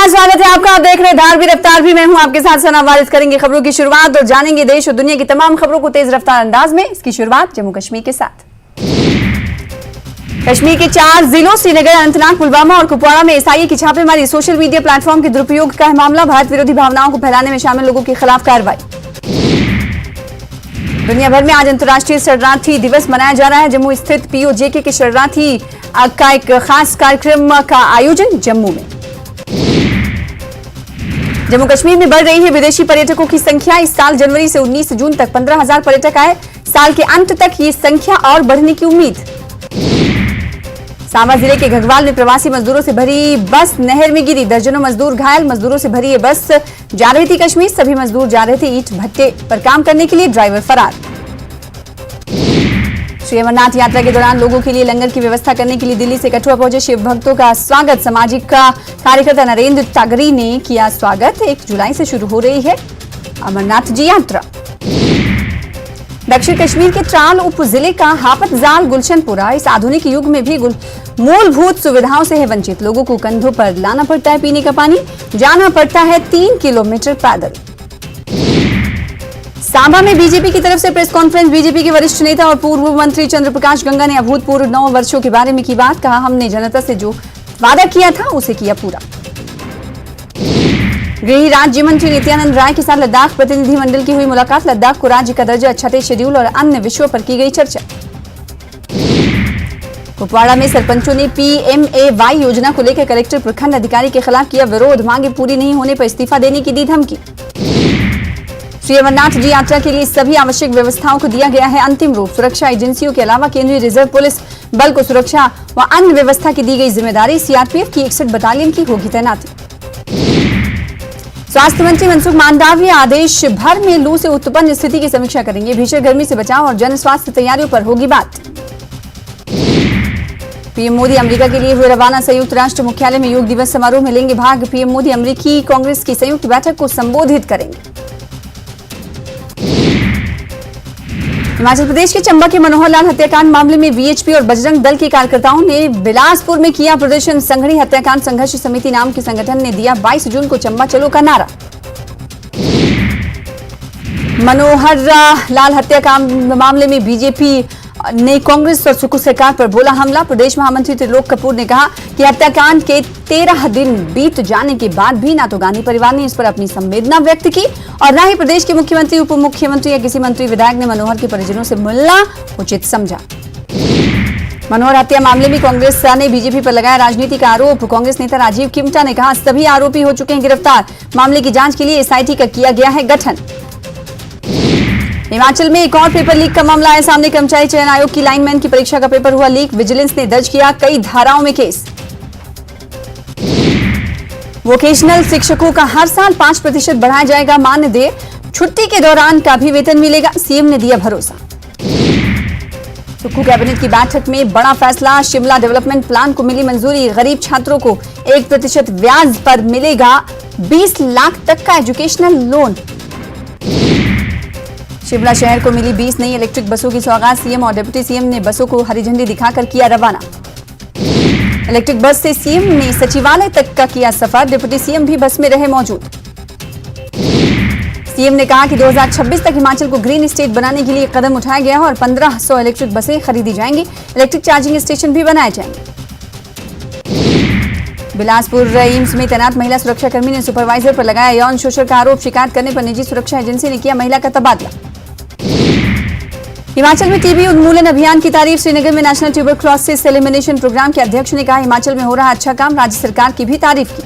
नमस्कार, स्वागत है आपका। आप देख रहे हैं धारवी रफ्तार भी। मैं हूं आपके साथ सना वारिस। करेंगे खबरों की शुरुआत और जानेंगे देश और दुनिया की तमाम खबरों को तेज रफ्तार अंदाज में। इसकी शुरुआत जम्मू कश्मीर के साथ। कश्मीर के 4 जिलों श्रीनगर, अनंतनाग, पुलवामा और कुपवाड़ा में एसआईए की छापेमारी। सोशल मीडिया प्लेटफॉर्म के दुरुपयोग का है मामला। भारत विरोधी भावनाओं को फैलाने में शामिल लोगों के खिलाफ कार्रवाई। दुनिया भर में आज अंतर्राष्ट्रीय शरणार्थी दिवस मनाया जा रहा है। जम्मू स्थित पीओजेके के शरणार्थी का एक खास कार्यक्रम का आयोजन जम्मू में। जम्मू कश्मीर में बढ़ रही है विदेशी पर्यटकों की संख्या। इस साल जनवरी से 19 जून तक 15,000 पर्यटक आए। साल के अंत तक ये संख्या और बढ़ने की उम्मीद। सांबा जिले के घगवाल में प्रवासी मजदूरों से भरी बस नहर में गिरी। दर्जनों मजदूर घायल। मजदूरों से भरी ये बस जा रही थी कश्मीर। सभी मजदूर जा रहे थे ईंट भट्टे पर काम करने के लिए। ड्राइवर फरार। श्री अमरनाथ यात्रा के दौरान लोगों के लिए लंगर की व्यवस्था करने के लिए दिल्ली से कठुआ पहुंचे शिव भक्तों का स्वागत। सामाजिक कार्यकर्ता नरेंद्र टागरी ने किया स्वागत। 1 जुलाई से शुरू हो रही है अमरनाथ जी यात्रा। दक्षिण कश्मीर के त्राल उप जिले का हापत जाल गुलशनपुरा इस आधुनिक युग में भी मूलभूत सुविधाओं से है वंचित। लोगों को कंधों पर लाना पड़ता है पीने का पानी। जाना पड़ता है 3 किलोमीटर पैदल। सांबा में बीजेपी की तरफ से प्रेस कॉन्फ्रेंस। बीजेपी के वरिष्ठ नेता और पूर्व मंत्री चंद्र प्रकाश गंगा ने अभूतपूर्व 9 वर्षों के बारे में की बात। कहा, हमने जनता से जो वादा किया था उसे किया पूरा। गृह राज्य मंत्री नित्यानंद राय के साथ लद्दाख प्रतिनिधिमंडल की हुई मुलाकात। लद्दाख को राज्य का दर्जा, छठे शेड्यूल और अन्य विषयों पर की गई चर्चा। कुपवाड़ा में सरपंचों ने PMAY योजना को लेकर कलेक्टर प्रखंड अधिकारी के खिलाफ किया विरोध। मांगे पूरी नहीं होने पर इस्तीफा देने की दी धमकी। श्री अमरनाथ जी यात्रा के लिए सभी आवश्यक व्यवस्थाओं को दिया गया है अंतिम रूप। सुरक्षा एजेंसियों के अलावा केंद्रीय रिजर्व पुलिस बल को सुरक्षा व अन्य व्यवस्था की दी गई जिम्मेदारी। सीआरपीएफ की 61 बटालियन की होगी तैनाती। स्वास्थ्य मंत्री मनसुख मांडविया आदेश भर में लू से उत्पन्न स्थिति की समीक्षा करेंगे। भीषण गर्मी से बचाव और जन स्वास्थ्य तैयारियों पर होगी बात। पीएम मोदी अमेरिका के लिए हुए रवाना। संयुक्त राष्ट्र मुख्यालय में योग दिवस समारोह में लेंगे भाग। पीएम मोदी अमेरिकी कांग्रेस की संयुक्त बैठक को संबोधित करेंगे। हिमाचल प्रदेश के चंबा के मनोहर लाल हत्याकांड मामले में वीएचपी और बजरंग दल के कार्यकर्ताओं ने बिलासपुर में किया प्रदर्शन। संघड़ी हत्याकांड संघर्ष समिति नाम के संगठन ने दिया 22 जून को चंबा चलो का नारा। मनोहर लाल हत्याकांड मामले में बीजेपी ने कांग्रेस और सुकू सरकार पर बोला हमला। प्रदेश महामंत्री त्रिलोक कपूर ने कहा कि हत्याकांड के 13 दिन बीत जाने के बाद भी ना तो गांधी परिवार ने इस पर अपनी संवेदना व्यक्त की और न ही प्रदेश के मुख्यमंत्री, उप मुख्यमंत्री या किसी मंत्री विधायक ने मनोहर के परिजनों से मिलना उचित समझा। मनोहर हत्या मामले में कांग्रेस ने बीजेपी पर लगाया राजनीति का आरोप। कांग्रेस नेता राजीव किमटा ने कहा सभी आरोपी हो चुके हैं गिरफ्तार। मामले की जांच के लिए एसआईटी का किया गया है गठन। हिमाचल में एक और पेपर लीक का मामला आया सामने। कर्मचारी चयन आयोग की लाइनमैन की परीक्षा का पेपर हुआ लीक। विजिलेंस ने दर्ज किया कई धाराओं में केस। वोकेशनल शिक्षकों का हर साल 5% बढ़ाया जाएगा मानदेय। छुट्टी के दौरान का भी वेतन मिलेगा, सीएम ने दिया भरोसा। सुक्खू कैबिनेट की बैठक में बड़ा फैसला। शिमला डेवलपमेंट प्लान को मिली मंजूरी। गरीब छात्रों को 1% ब्याज पर मिलेगा 20 लाख तक का एजुकेशनल लोन। शिमला शहर को मिली 20 नई इलेक्ट्रिक बसों की सौगात। सीएम और डिप्टी सीएम ने बसों को हरी झंडी दिखाकर किया रवाना। इलेक्ट्रिक बस से सीएम ने सचिवालय तक का किया सफर। डिप्टी सीएम भी बस में रहे मौजूद। सीएम ने कहा कि 2026 तक हिमाचल को ग्रीन स्टेट बनाने के लिए कदम उठाया गया है और 1500 इलेक्ट्रिक बसें खरीदी जाएंगी। इलेक्ट्रिक चार्जिंग स्टेशन भी बनाए जाएंगे। बिलासपुर एम्स में तैनात महिला सुरक्षाकर्मी ने सुपरवाइजर पर लगाया यौन शोषण का आरोप। शिकायत करने पर निजी सुरक्षा एजेंसी ने किया महिला का तबादला। हिमाचल में टीबी उन्मूलन अभियान की तारीफ। श्रीनगर में नेशनल ट्यूबरक्लोसिस एलिमिनेशन प्रोग्राम के अध्यक्ष ने कहा हिमाचल में हो रहा अच्छा काम। राज्य सरकार की भी तारीफ की।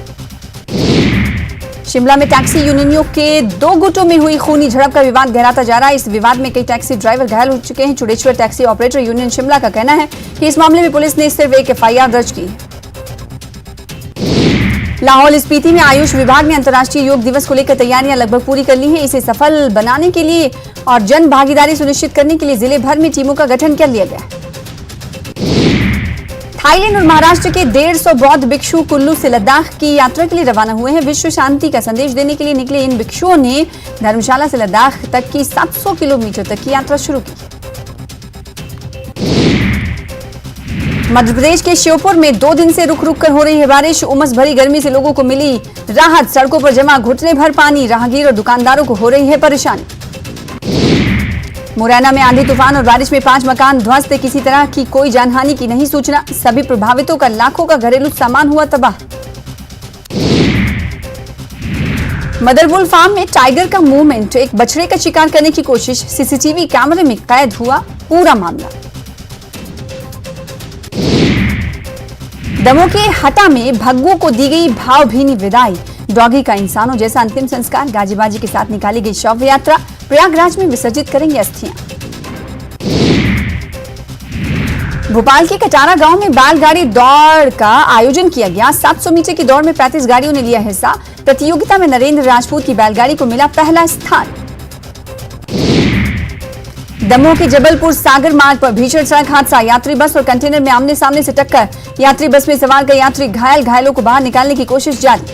शिमला में टैक्सी यूनियनों के 2 गुटों में हुई खूनी झड़प का विवाद गहराता जा रहा है। इस विवाद में कई टैक्सी ड्राइवर घायल हो चुके हैं। चुड़ेश्वर टैक्सी ऑपरेटर यूनियन शिमला का कहना है कि इस मामले में पुलिस ने सिर्फ एक FIR दर्ज की है। लाहौल स्पीति में आयुष विभाग ने अंतर्राष्ट्रीय योग दिवस को लेकर तैयारियां लगभग पूरी कर ली हैं। इसे सफल बनाने के लिए और जन भागीदारी सुनिश्चित करने के लिए जिले भर में टीमों का गठन कर लिया गया। थाईलैंड और महाराष्ट्र के 150 बौद्ध भिक्षु कुल्लू से लद्दाख की यात्रा के लिए रवाना हुए हैं। विश्व शांति का संदेश देने के लिए निकले इन भिक्षुओं ने धर्मशाला से लद्दाख तक की 700 किलोमीटर तक की यात्रा शुरू की। मध्य प्रदेश के श्योपुर में 2 दिन से रुक रुक कर हो रही है बारिश। उमस भरी गर्मी से लोगों को मिली राहत। सड़कों पर जमा घुटने भर पानी। राहगीर और दुकानदारों को हो रही है परेशानी। मुरैना में आंधी तूफान और बारिश में 5 मकान ध्वस्त। किसी तरह की कोई जानहानि की नहीं सूचना। सभी प्रभावितों का लाखों का घरेलू सामान हुआ तबाह। मदरबुल फार्म में टाइगर का मूवमेंट। एक बछड़े का शिकार करने की कोशिश। सीसीटीवी कैमरे में कैद हुआ पूरा मामला। दमोह के हटा में भग्गू को दी गई भावभीनी विदाई। डॉगी का इंसानों जैसा अंतिम संस्कार। गाजीबाजी के साथ निकाली गई शव यात्रा। प्रयागराज में विसर्जित करेंगे अस्थियां। भोपाल के कटारा गांव में बैलगाड़ी दौड़ का आयोजन किया गया। 700 मीटर की दौड़ में 35 गाड़ियों ने लिया हिस्सा। प्रतियोगिता में नरेंद्र राजपूत की बैलगाड़ी को मिला पहला स्थान। दमोह के जबलपुर सागर मार्ग पर भीषण सड़क हादसा। यात्री बस और कंटेनर में आमने सामने से टक्कर। यात्री बस में सवार कई यात्री घायल। घायलों को बाहर निकालने की कोशिश जारी।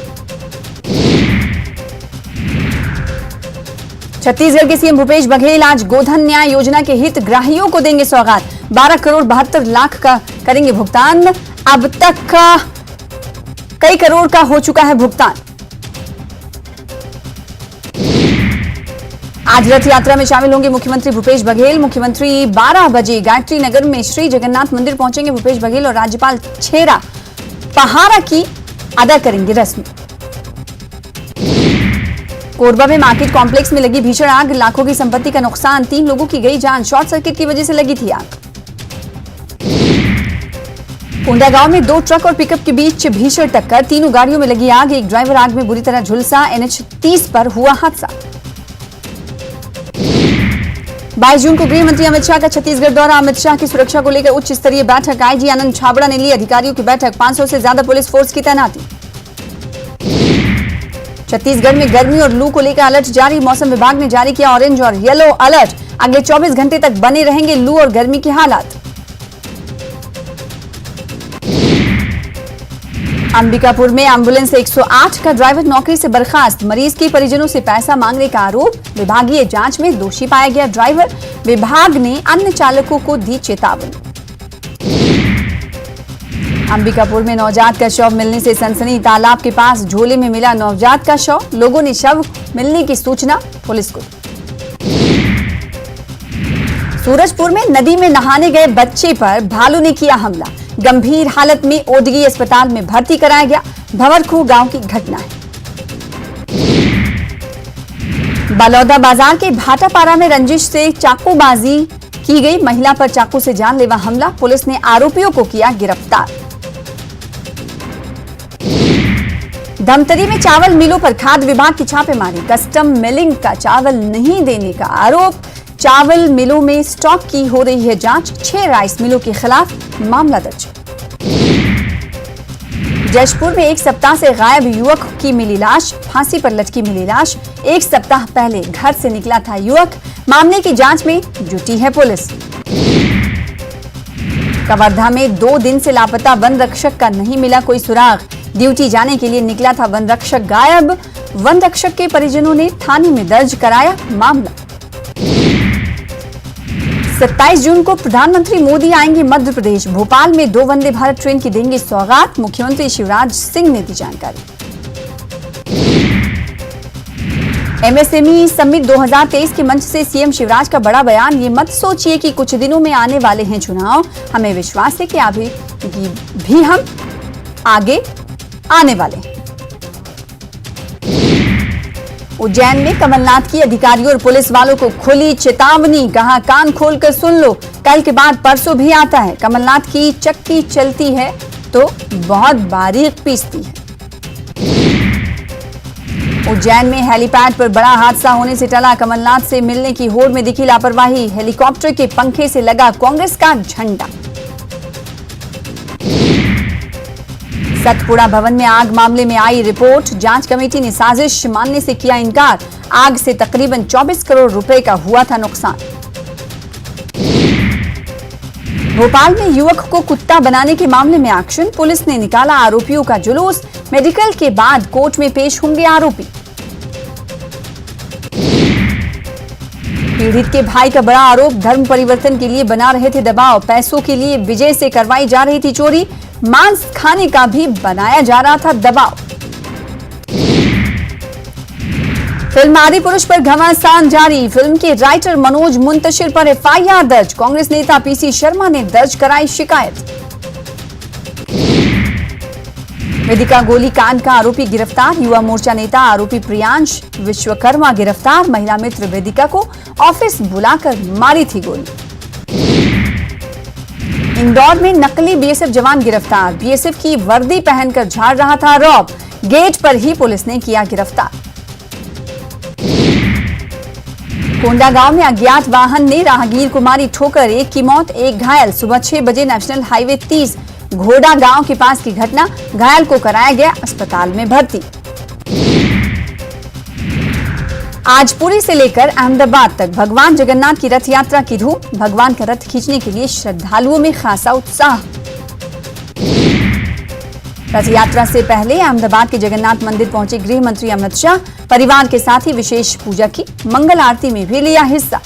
छत्तीसगढ़ के सीएम भूपेश बघेल आज गोधन न्याय योजना के हितग्राहियों को देंगे सौगात। 12 करोड़ 72 लाख का करेंगे भुगतान। अब तक कई करोड़ का हो चुका है भुगतान। आज रथ यात्रा में शामिल होंगे मुख्यमंत्री भूपेश बघेल। मुख्यमंत्री 12 बजे गायत्री नगर में श्री जगन्नाथ मंदिर पहुंचेंगे। भूपेश बघेल और राज्यपाल छेरा पहाड़ा की अदा करेंगे रस्म। कोरबा में मार्केट कॉम्प्लेक्स में लगी भीषण आग। लाखों की संपत्ति का नुकसान। 3 लोगों की गई जान। शॉर्ट सर्किट की वजह से लगी थी आग। कोंडा गांव में 2 ट्रक और पिकअप के बीच भीषण टक्कर। तीनों गाड़ियों में लगी आग। एक ड्राइवर आग में बुरी तरह झुलसा। NH 30 पर हुआ हादसा। 22 जून को गृह मंत्री अमित शाह का छत्तीसगढ़ दौरा। अमित शाह की सुरक्षा को लेकर उच्च स्तरीय बैठक। आईजी आनंद छाबड़ा ने ली अधिकारियों की बैठक। 500 से ज्यादा पुलिस फोर्स की तैनाती। छत्तीसगढ़ में गर्मी और लू को लेकर अलर्ट जारी। मौसम विभाग ने जारी किया ऑरेंज और येलो अलर्ट। अगले 24 घंटे तक बने रहेंगे लू और गर्मी के हालात। अंबिकापुर में एम्बुलेंस 108 का ड्राइवर नौकरी से बर्खास्त। मरीज के परिजनों से पैसा मांगने का आरोप। विभागीय जांच में दोषी पाया गया ड्राइवर। विभाग ने अन्य चालकों को दी चेतावनी। अंबिकापुर में नवजात का शव मिलने से सनसनी। तालाब के पास झोले में मिला नवजात का शव। लोगों ने शव मिलने की सूचना पुलिस को। सूरजपुर में नदी में नहाने गए बच्चे पर भालू ने किया हमला। गंभीर हालत में ओडगी अस्पताल में भर्ती कराया गया। भंवरखू गांव की घटना है। बलौदा बाजार के भाटापारा में रंजिश से चाकूबाजी की गई। महिला पर चाकू से जानलेवा हमला। पुलिस ने आरोपियों को किया गिरफ्तार। धमतरी में चावल मिलों पर खाद्य विभाग की छापेमारी। कस्टम मिलिंग का चावल नहीं देने का आरोप। चावल मिलों में स्टॉक की हो रही है जांच। 6 राइस मिलों के खिलाफ मामला दर्ज। जशपुर में 1 सप्ताह से गायब युवक की मिली लाश। फांसी पर लटकी मिली लाश। 1 सप्ताह पहले घर से निकला था युवक। मामले की जांच में जुटी है पुलिस। कवर्धा में 2 दिन से लापता वन रक्षक का नहीं मिला कोई सुराग। ड्यूटी जाने के लिए निकला था वन रक्षक गायब। वन रक्षक के परिजनों ने थाने में दर्ज कराया मामला। 27 जून को प्रधानमंत्री मोदी आएंगे मध्य प्रदेश। भोपाल में 2 वंदे भारत ट्रेन की देंगे सौगात। मुख्यमंत्री शिवराज सिंह ने दी जानकारी। MSME समिट 2023 के मंच से सीएम शिवराज का बड़ा बयान। ये मत सोचिए कि कुछ दिनों में आने वाले हैं चुनाव। हमें विश्वास है कि अभी भी हम आगे आने वाले हैं। उज्जैन में कमलनाथ की अधिकारियों और पुलिस वालों को खुली चेतावनी। कहा कान खोलकर सुन लो, कल के बाद परसों भी आता है। कमलनाथ की चक्की चलती है तो बहुत बारीक पीसती है। उज्जैन में हेलीपैड पर बड़ा हादसा होने से टला। कमलनाथ से मिलने की होड़ में दिखी लापरवाही। हेलीकॉप्टर के पंखे से लगा कांग्रेस का झंडा। सतपुड़ा भवन में आग मामले में आई रिपोर्ट। जांच कमेटी ने साजिश मानने से किया इनकार। आग से तकरीबन 24 करोड़ रुपए का हुआ था नुकसान। भोपाल में युवक को कुत्ता बनाने के मामले में एक्शन। पुलिस ने निकाला आरोपियों का जुलूस। मेडिकल के बाद कोर्ट में पेश होंगे आरोपी। पीड़ित के भाई का बड़ा आरोप, धर्म परिवर्तन के लिए बना रहे थे दबाव, पैसों के लिए विजय से करवाई जा रही थी चोरी, मांस खाने का भी बनाया जा रहा था दबाव। फिल्म आदिपुरुष पर घमासान जारी, फिल्म के राइटर मनोज मुंतशिर पर एफआईआर दर्ज, कांग्रेस नेता पीसी शर्मा ने दर्ज कराई शिकायत। वेदिका गोलीकांड का आरोपी गिरफ्तार, युवा मोर्चा नेता आरोपी प्रियांश विश्वकर्मा गिरफ्तार, महिला मित्र वेदिका को ऑफिस बुलाकर मारी थी गोली। इंदौर में नकली बीएसएफ जवान गिरफ्तार, बीएसएफ की वर्दी पहनकर झाड़ रहा था रौब, गेट पर ही पुलिस ने किया गिरफ्तार। कोंडागांव में अज्ञात वाहन ने राहगीर को मारी ठोकर, एक की मौत एक घायल, सुबह 6 बजे नेशनल हाईवे 30 घोड़ा गांव के पास की घटना, घायल को कराया गया अस्पताल में भर्ती। आज पुरी से लेकर अहमदाबाद तक भगवान जगन्नाथ की रथ यात्रा की धूम, भगवान का रथ खींचने के लिए श्रद्धालुओं में खासा उत्साह। रथ यात्रा से पहले अहमदाबाद के जगन्नाथ मंदिर पहुंचे गृह मंत्री अमित शाह, परिवार के साथ ही विशेष पूजा की, मंगल आरती में भी लिया हिस्सा।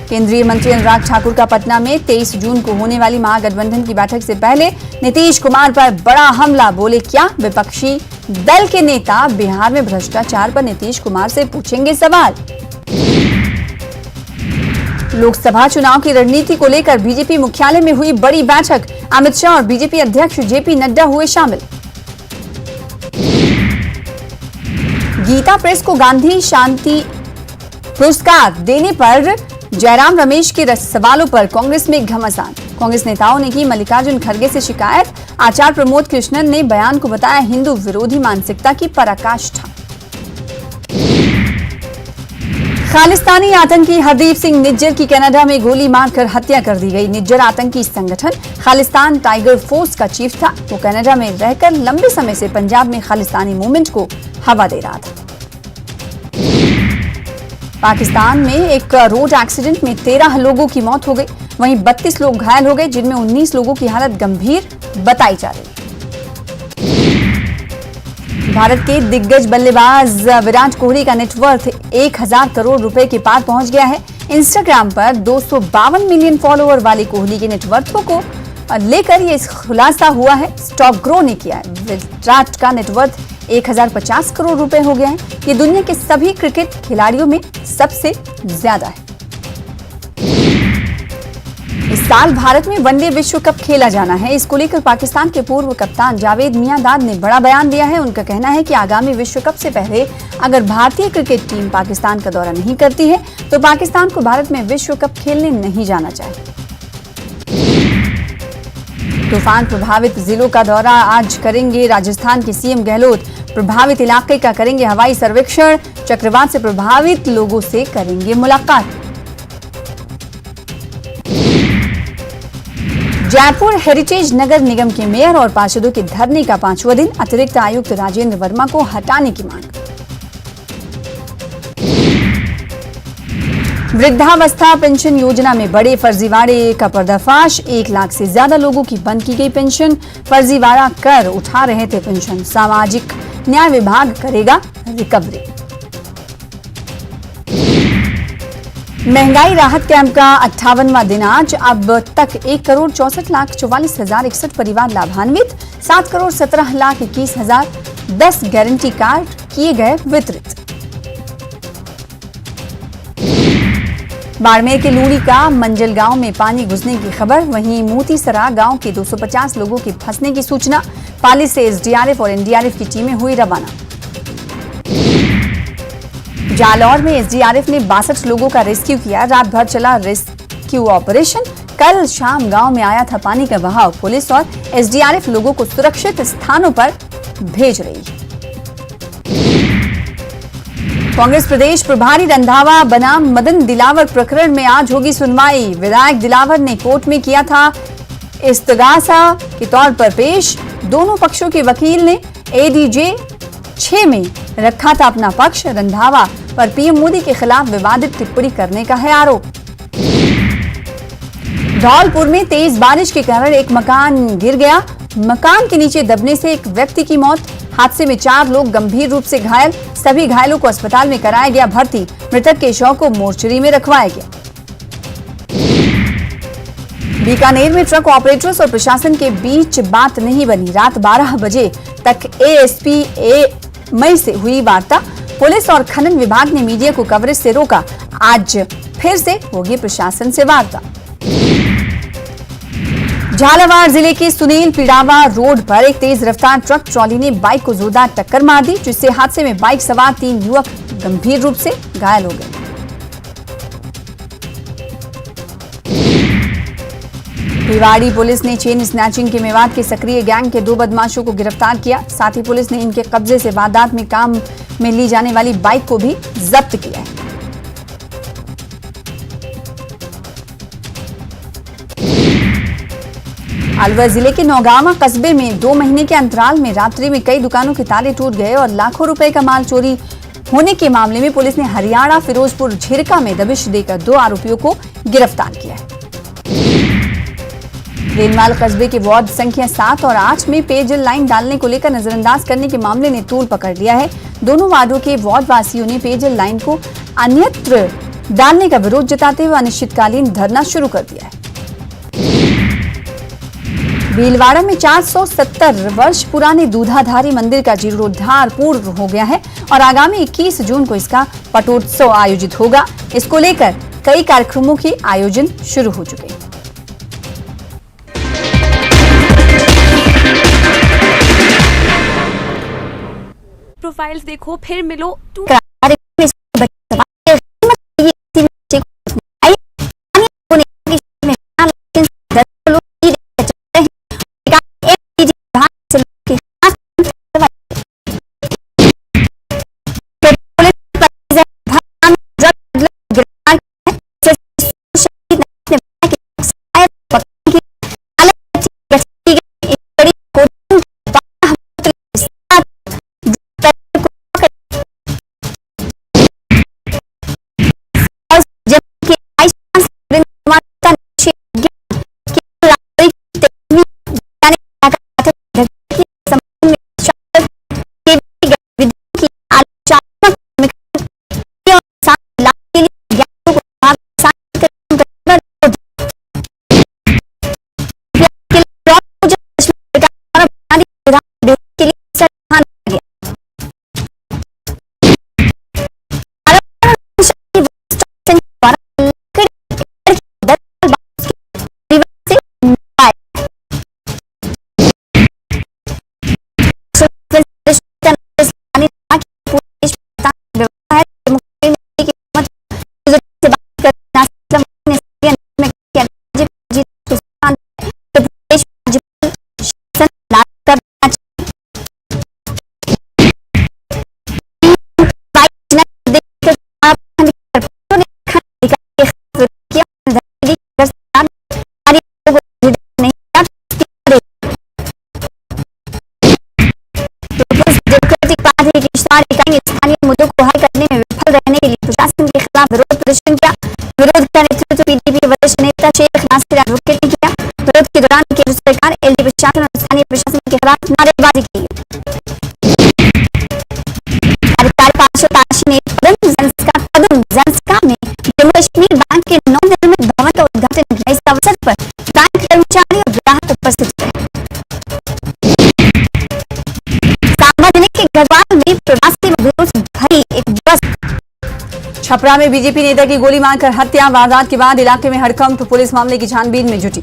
केंद्रीय मंत्री अनुराग ठाकुर का पटना में 23 जून को होने वाली महागठबंधन की बैठक से पहले नीतीश कुमार पर बड़ा हमला, बोले क्या, विपक्षी दल के नेता बिहार में भ्रष्टाचार पर नीतीश कुमार से पूछेंगे सवाल। लोकसभा चुनाव की रणनीति को लेकर बीजेपी मुख्यालय में हुई बड़ी बैठक, अमित शाह और बीजेपी अध्यक्ष जेपी नड्डा हुए शामिल। गीता प्रेस को गांधी शांति पुरस्कार देने पर जयराम रमेश के सवालों पर कांग्रेस में घमासान, कांग्रेस नेताओं ने की मल्लिकार्जुन खड़गे से शिकायत, आचार्य प्रमोद कृष्णन ने बयान को बताया हिंदू विरोधी मानसिकता की पराकाष्ठा। खालिस्तानी आतंकी हरदीप सिंह निज्जर की कनाडा में गोली मारकर हत्या कर दी गई। निज्जर आतंकी संगठन खालिस्तान टाइगर फोर्स का चीफ था, वो कनाडा में रहकर लंबे समय से पंजाब में खालिस्तानी मूवमेंट को हवा दे रहा था। पाकिस्तान में एक रोड एक्सीडेंट में 13 लोगों की मौत हो गई, वहीं 32 लोग घायल हो गए, जिनमें 19 लोगों की हालत गंभीर बताई जा रही। भारत के दिग्गज बल्लेबाज विराट कोहली का नेटवर्थ 1000 करोड़ रुपए के पार पहुंच गया है। इंस्टाग्राम पर 252 मिलियन फॉलोअर वाले कोहली के नेटवर्थ को लेकर यह खुलासा हुआ है, स्टॉक ग्रो ने किया है। विराट का नेटवर्थ 1050 करोड़ रुपए हो गया है, ये दुनिया के सभी क्रिकेट खिलाड़ियों में सबसे ज्यादा है। इस साल भारत में वनडे विश्व कप खेला जाना है, इसको लेकर पाकिस्तान के पूर्व कप्तान जावेद मियांदाद ने बड़ा बयान दिया है। उनका कहना है कि आगामी विश्व कप से पहले अगर भारतीय क्रिकेट टीम पाकिस्तान का दौरा नहीं करती है तो पाकिस्तान को भारत में विश्व कप खेलने नहीं जाना चाहिए। तूफान प्रभावित जिलों का दौरा आज करेंगे राजस्थान के सीएम गहलोत, प्रभावित इलाके का करेंगे हवाई सर्वेक्षण, चक्रवात से प्रभावित लोगों से करेंगे मुलाकात। जयपुर हेरिटेज नगर निगम के मेयर और पार्षदों के धरने का 5वां दिन, अतिरिक्त आयुक्त राजेंद्र वर्मा को हटाने की मांग। वृद्धावस्था पेंशन योजना में बड़े फर्जीवाड़े का पर्दाफाश, 1 लाख से ज्यादा लोगों की बंद की गई पेंशन, फर्जीवाड़ा कर उठा रहे थे पेंशन, सामाजिक न्याय विभाग करेगा रिकवरी। महंगाई राहत कैंप का 58वां दिन आज, अब तक 1,64,44,061 परिवार लाभान्वित, 7,17,21,010 गारंटी कार्ड किए गए वितरित। बाड़मेर के लूड़ी का मंजल गांव में पानी घुसने की खबर, वहीं मोतीसरा गांव के 250 लोगों के फंसने की सूचना, पाली से एसडीआरएफ और एनडीआरएफ की टीमें हुई रवाना। जालौर में एसडीआरएफ ने 62 लोगों का रेस्क्यू किया, रात भर चला रेस्क्यू ऑपरेशन, कल शाम गांव में आया था पानी का बहाव, पुलिस और एसडीआरएफ लोगों को सुरक्षित स्थानों पर भेज रही है। कांग्रेस प्रदेश प्रभारी रंधावा बनाम मदन दिलावर प्रकरण में आज होगी सुनवाई, विधायक दिलावर ने कोर्ट में किया था इस्तगासा के तौर पर पेश, दोनों पक्षों के वकील ने एडीजे 6 में रखा था अपना पक्ष, रंधावा पर पीएम मोदी के खिलाफ विवादित टिप्पणी करने का है आरोप। धौलपुर में तेज बारिश के कारण एक मकान गिर गया, मकान के नीचे दबने से एक व्यक्ति की मौत। हादसे में 4 लोग गंभीर रूप से घायल। सभी घायलों को अस्पताल में कराया गया भर्ती। मृतक के शव को मोर्चरी में रखवाया गया। बीकानेर में ट्रक ऑपरेटर्स और प्रशासन के बीच बात नहीं बनी। रात 12 बजे तक एएसपी मई से हुई वार्ता। पुलिस और खनन विभाग ने मीडिया को कवरेज से रोका। आज फिर से होगी प्रशासन से वार्ता। झालावाड़ जिले के सुनील पिड़ावा रोड पर एक तेज रफ्तार ट्रक ट्रॉली ने बाइक को जोरदार टक्कर मार दी, जिससे हादसे में बाइक सवार 3 युवक गंभीर रूप से घायल हो गए। भिवाड़ी पुलिस ने चेन स्नैचिंग के मेवात के सक्रिय गैंग के 2 बदमाशों को गिरफ्तार किया। साथ ही पुलिस ने इनके कब्जे से वारदात में काम में ली जाने वाली बाइक को भी जब्त किया है। अलवर जिले के नौगावा कस्बे में 2 महीने के अंतराल में रात्रि में कई दुकानों के ताले टूट गए और लाखों रुपए का माल चोरी होने के मामले में पुलिस ने हरियाणा फिरोजपुर झिरका में दबिश देकर 2 आरोपियों को गिरफ्तार किया है। रेनवाल कस्बे के वार्ड संख्या 7 और 8 में पेयजल लाइन डालने को लेकर नजरअंदाज करने के मामले ने तूल पकड़ लिया है। दोनों वार्डों के वार्ड वासियों ने पेयजल लाइन को अन्यत्र डालने का विरोध जताते हुए अनिश्चितकालीन धरना शुरू कर दिया है। भीलवाड़ा में 470 वर्ष पुराने दूधाधारी मंदिर का जीर्णोद्धार पूर्ण हो गया है और आगामी 21 जून को इसका पटोत्सव आयोजित होगा। इसको लेकर कई कार्यक्रमों के आयोजन शुरू हो चुके हैं। प्रोफाइल्स देखो फिर मिलो। स्थानीय मुद्दों को हल करने में विफल रहने के लिए प्रशासन के खिलाफ विरोध प्रदर्शन किया। विरोध का नेतृत्व पीडीपी वरिष्ठ नेता शेख नासिर एडवोकेट ने किया। विरोध के दौरान केंद्र सरकार, एलडी प्रशासन और स्थानीय प्रशासन के खिलाफ नारेबाजी की। कार्यकारी पार्षद आशी ने कदम जंस्का में जम्मू कश्मीर बैंक के नवनिर्मित भवन का उद्घाटन किया। इस अवसर पर बैंक कर्मचारी और ग्राहक उपस्थित थे। सांबा जिले के गढ़वाल में प्रवासी मजदूरों से भरी एक बस। छपरा में बीजेपी नेता की गोली मारकर हत्या। वारदात के बाद इलाके में हड़कंप। पुलिस मामले की छानबीन में जुटी।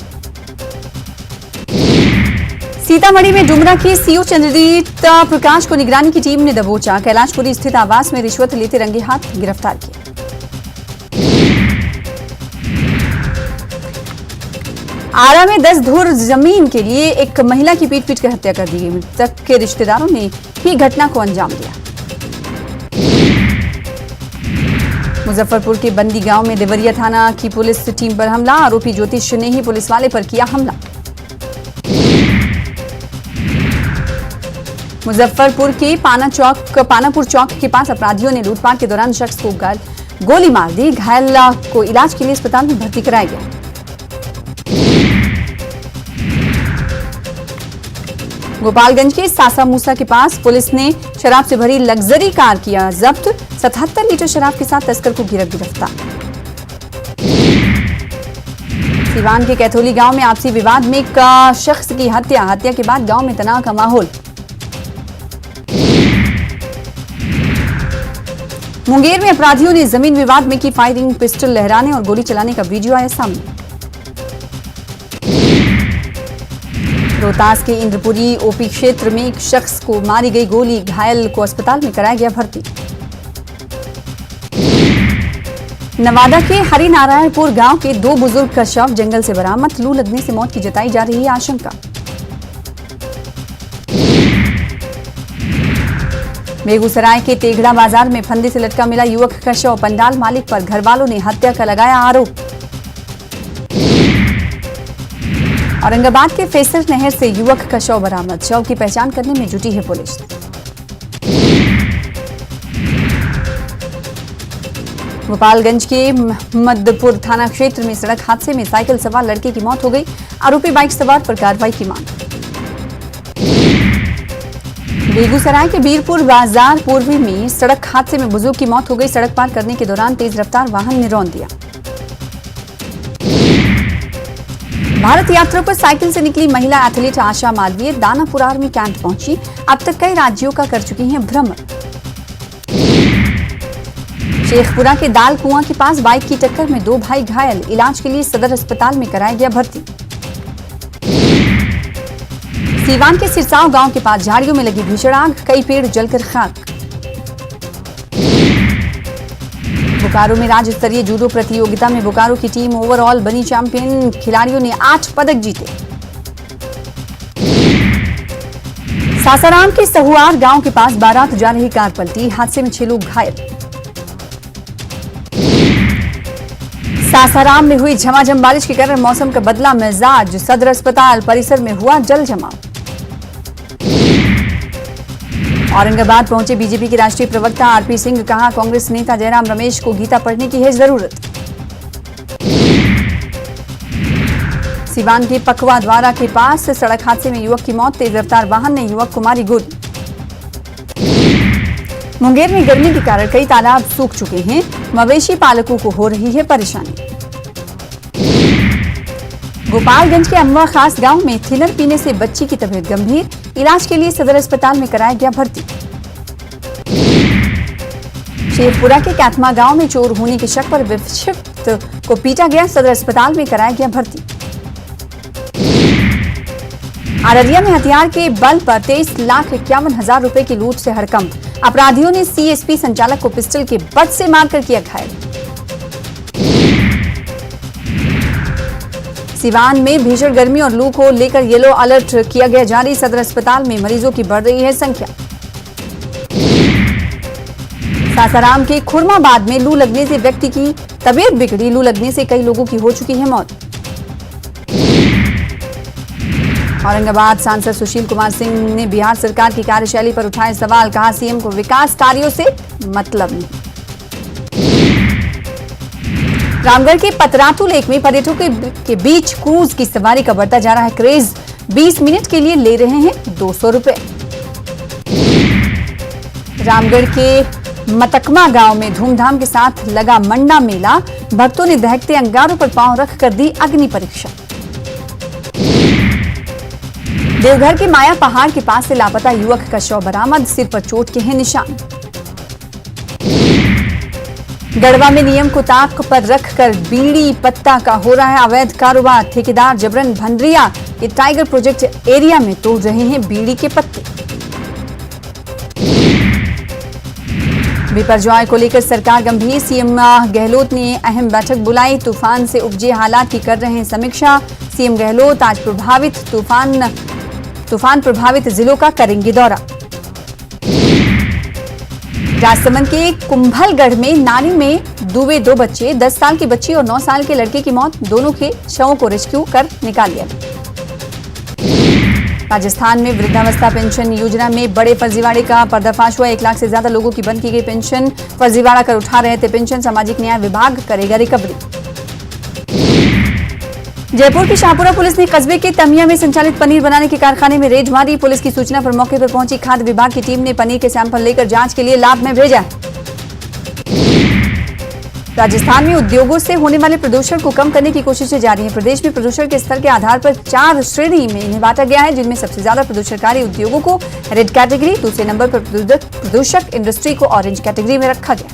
सीतामढ़ी में डुमरा के सीओ चंद्रजीत प्रकाश को निगरानी की टीम ने दबोचा। कैलाशपुरी स्थित आवास में रिश्वत लेते रंगे हाथ गिरफ्तार किया। आरा में 10 धुर जमीन के लिए एक महिला की पीट कर हत्या कर दी गई। मृतक के रिश्तेदारों ने ही घटना को अंजाम दिया। मुजफ्फरपुर के बंदी गांव में देवरिया थाना की पुलिस टीम पर हमला। आरोपी ज्योतिष ने ही पुलिस वाले पर किया हमला। मुजफ्फरपुर के पानापुर चौक के पास अपराधियों ने लूटपाट के दौरान शख्स को गोली मार दी। घायल को इलाज के लिए अस्पताल में भर्ती कराया गया। गोपालगंज के सासा मूसा के पास पुलिस ने शराब से भरी लग्जरी कार किया जब्त। 77 लीटर शराब के साथ तस्कर को गिरफ्तार। सीवान के कैथोली गांव में आपसी विवाद में एक शख्स की हत्या के बाद गांव में तनाव का माहौल। मुंगेर में अपराधियों ने जमीन विवाद में की फायरिंग, पिस्टल लहराने और गोली चलाने का वीडियो आया सामने। रोहतास के इंद्रपुरी ओपी क्षेत्र में एक शख्स को मारी गई गोली, घायल को अस्पताल में कराया गया भर्ती। नवादा के हरिनारायणपुर गांव के 2 बुजुर्ग का शव जंगल से बरामद, लू लगने से मौत की जताई जा रही है आशंका। बेगूसराय के तेघड़ा बाजार में फंदे से लटका मिला युवक का शव, पंडाल मालिक पर घरवालों ने हत्या का लगाया आरोप। औरंगाबाद के फेसर नहर से युवक का शव बरामद, शव की पहचान करने में जुटी है पुलिस। गोपालगंज के मदपुर थाना क्षेत्र में सड़क हादसे में साइकिल सवार लड़के की मौत हो गई, आरोपी बाइक सवार पर कार्रवाई की मांग। बेगूसराय के बीरपुर बाजार पूर्वी में सड़क हादसे में बुजुर्ग की मौत हो गई, सड़क पार करने के दौरान तेज रफ्तार वाहन ने रौंद दिया। भारत यात्रा पर साइकिल से निकली महिला एथलीट आशा मालवीय दानापुर आर्मी कैंप पहुंची, अब तक कई राज्यों का कर चुकी हैं भ्रमण। शेखपुरा के दाल कुआं के पास बाइक की टक्कर में 2 भाई घायल, इलाज के लिए सदर अस्पताल में कराया गया भर्ती। सीवान के सिरसाव गांव के पास झाड़ियों में लगी भीषण आग, कई पेड़ जलकर खाक। बोकारो में राज्य स्तरीय जूडो प्रतियोगिता में बोकारो की टीम ओवरऑल बनी चैंपियन, खिलाड़ियों ने 8 पदक जीते। सासाराम के सहुआर गांव के पास बारात जा रही कार पलटी, हादसे में 6 लोग घायल। सासाराम में हुई झमाझम बारिश के कारण मौसम का बदला मिजाज, सदर अस्पताल परिसर में हुआ जल जमाव। औरंगाबाद पहुंचे बीजेपी के राष्ट्रीय प्रवक्ता आरपी सिंह, कहा कांग्रेस नेता जयराम रमेश को गीता पढ़ने की है जरूरत। सिवान के पकवा द्वारा के पास सड़क हादसे में युवक की मौत, तेज रफ्तार वाहन ने युवक को मारी गोली। मुंगेर में गर्मी के कारण कई तालाब सूख चुके हैं, मवेशी पालकों को हो रही है परेशानी। गोपालगंज के अम्वा खास गांव में थिनर पीने से बच्ची की तबीयत गंभीर, इलाज के लिए सदर अस्पताल में कराया गया भर्ती। शेखपुरा के कैथमा गांव में चोर होने के शक पर विक्षिप्त को पीटा गया, सदर अस्पताल में कराया गया भर्ती। अररिया में हथियार के बल पर 23,51,000 रुपए की लूट से हड़कंप, अपराधियों ने सीएसपी संचालक को पिस्टल के बट से मारकर किया घायल। सिवान में भीषण गर्मी और लू को लेकर येलो अलर्ट किया गया जारी, सदर अस्पताल में मरीजों की बढ़ रही है संख्या। सासाराम के खुरमाबाद में लू लगने से व्यक्ति की तबीयत बिगड़ी, लू लगने से कई लोगों की हो चुकी है मौत। औरंगाबाद सांसद सुशील कुमार सिंह ने बिहार सरकार की कार्यशैली पर उठाए सवाल, कहा सीएम को विकास कार्यों से मतलब नहीं। रामगढ़ के पतरातू लेक में पर्यटकों के बीच क्रूज की सवारी का बढ़ता जा रहा है क्रेज, 20 मिनट के लिए ले रहे हैं 200 रुपए। रामगढ़ के मतकमा गांव में धूमधाम के साथ लगा मंडा मेला, भक्तों ने दहकते अंगारों पर पांव रखकर दी अग्नि परीक्षा। देवघर के माया पहाड़ के पास से लापता युवक का शव बरामद, सिर पर चोट के हैं निशान। गढ़वा में नियम को ताक पर रखकर बीड़ी पत्ता का हो रहा है अवैध कारोबार, ठेकेदार जबरन भंडरिया के टाइगर प्रोजेक्ट एरिया में तोड़ रहे हैं बीड़ी के पत्ते। बिपरजॉय को लेकर सरकार गंभीर, सीएम गहलोत ने अहम बैठक बुलाई, तूफान से उपजे हालात की कर रहे हैं समीक्षा। सीएम गहलोत आज तूफान प्रभावित जिलों का करेंगे दौरा। राजसमंद के कुंभलगढ़ में नाली में डूबे 2 बच्चे, 10 साल की बच्ची और 9 साल के लड़के की मौत, दोनों के शवों को रेस्क्यू कर निकाल लिया। राजस्थान में वृद्धावस्था पेंशन योजना में बड़े फर्जीवाड़े का पर्दाफाश हुआ, 1 लाख से ज्यादा लोगों की बंद की गई पेंशन, फर्जीवाड़ा कर उठा रहे थे पेंशन, सामाजिक न्याय विभाग करेगा रिकवरी। जयपुर की शाहपुरा पुलिस ने कस्बे के तमिया में संचालित पनीर बनाने के कारखाने में रेड मारी। पुलिस की सूचना पर मौके पर पहुंची खाद्य विभाग की टीम ने पनीर के सैंपल लेकर जांच के लिए लैब में भेजा। राजस्थान में उद्योगों से होने वाले प्रदूषण को कम करने की कोशिशें जारी हैं। प्रदेश में प्रदूषण के स्तर के आधार पर 4 श्रेणी में इन्हें बांटा गया है, जिनमें सबसे ज्यादा प्रदूषणकारी उद्योगों को रेड कैटेगरी, दूसरे नंबर पर प्रदूषक इंडस्ट्री को ऑरेंज कैटेगरी में रखा गया।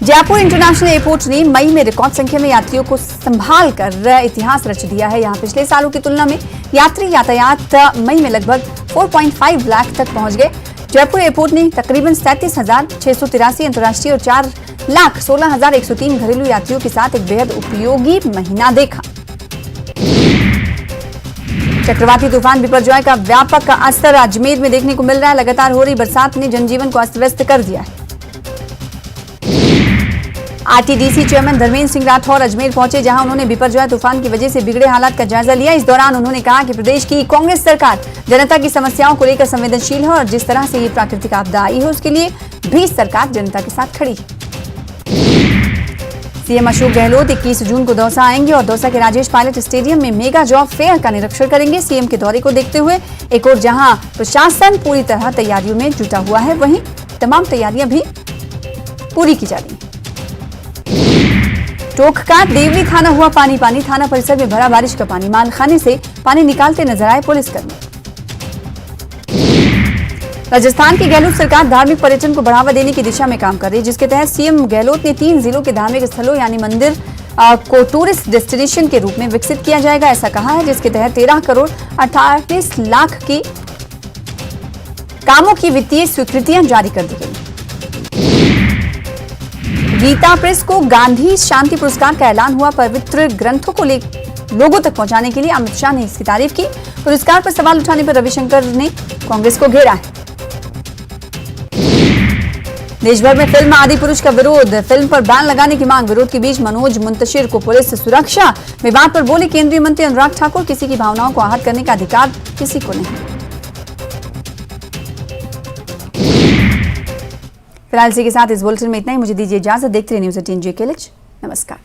जयपुर इंटरनेशनल एयरपोर्ट ने मई में रिकॉर्ड संख्या में यात्रियों को संभाल कर इतिहास रच दिया है। यहां पिछले सालों की तुलना में यात्री यातायात मई में लगभग 4.5 लाख तक पहुंच गए। जयपुर एयरपोर्ट ने तकरीबन 37,683 अंतर्राष्ट्रीय और 4,16,103 घरेलू यात्रियों के साथ एक बेहद उपयोगी महीना देखा। चक्रवाती तूफान बिपरजॉय का व्यापक असर अजमेर में देखने को मिल रहा है। लगातार हो रही बरसात ने जनजीवन को अस्त व्यस्त कर दिया है। आरटीडीसी चेयरमैन धर्मेंद्र सिंह राठौर अजमेर पहुंचे, जहां उन्होंने बिपरजॉय तूफान की वजह से बिगड़े हालात का जायजा लिया। इस दौरान उन्होंने कहा कि प्रदेश की कांग्रेस सरकार जनता की समस्याओं को लेकर संवेदनशील है और जिस तरह से ये प्राकृतिक आपदा आई है उसके लिए भी सरकार जनता के साथ खड़ी है। सीएम अशोक गहलोत 21 जून को दौसा आएंगे और दौसा के राजेश पायलट स्टेडियम में मेगा जॉब फेयर का निरीक्षण करेंगे। सीएम के दौरे को देखते हुए एक और जहां प्रशासन पूरी तरह तैयारियों में जुटा हुआ है, वहीं तमाम तैयारियां भी पूरी की जा रही है। टोंक का देवली थाना हुआ पानी पानी। थाना परिसर में भरा बारिश का पानी। मालखाने से पानी निकालते नजर आए पुलिसकर्मी। राजस्थान की गहलोत सरकार धार्मिक पर्यटन को बढ़ावा देने की दिशा में काम कर रही है, जिसके तहत सीएम गहलोत ने 3 जिलों के धार्मिक स्थलों यानी मंदिर को टूरिस्ट डेस्टिनेशन के रूप में विकसित किया जाएगा, ऐसा कहा है, जिसके तहत 13 करोड़ 38 लाख की कामों की वित्तीय स्वीकृतियां जारी कर दी गई। गीता प्रेस को गांधी शांति पुरस्कार का ऐलान हुआ। पवित्र ग्रंथों को लोगों तक पहुंचाने के लिए अमित शाह ने इसकी तारीफ की। पुरस्कार पर सवाल उठाने पर रविशंकर ने कांग्रेस को घेरा है। देश भर में फिल्म आदिपुरुष का विरोध। फिल्म पर बैन लगाने की मांग। विरोध के बीच मनोज मुंतशिर को पुलिस सुरक्षा। विवाद पर बोले केंद्रीय मंत्री अनुराग ठाकुर, किसी की भावनाओं को आहत करने का अधिकार किसी को नहीं। फिलहाल इसी के साथ इस बुलेटिन में इतना ही। मुझे दीजिए इजाजत। देखते रहिए न्यूज़ 18 JKLH। नमस्कार।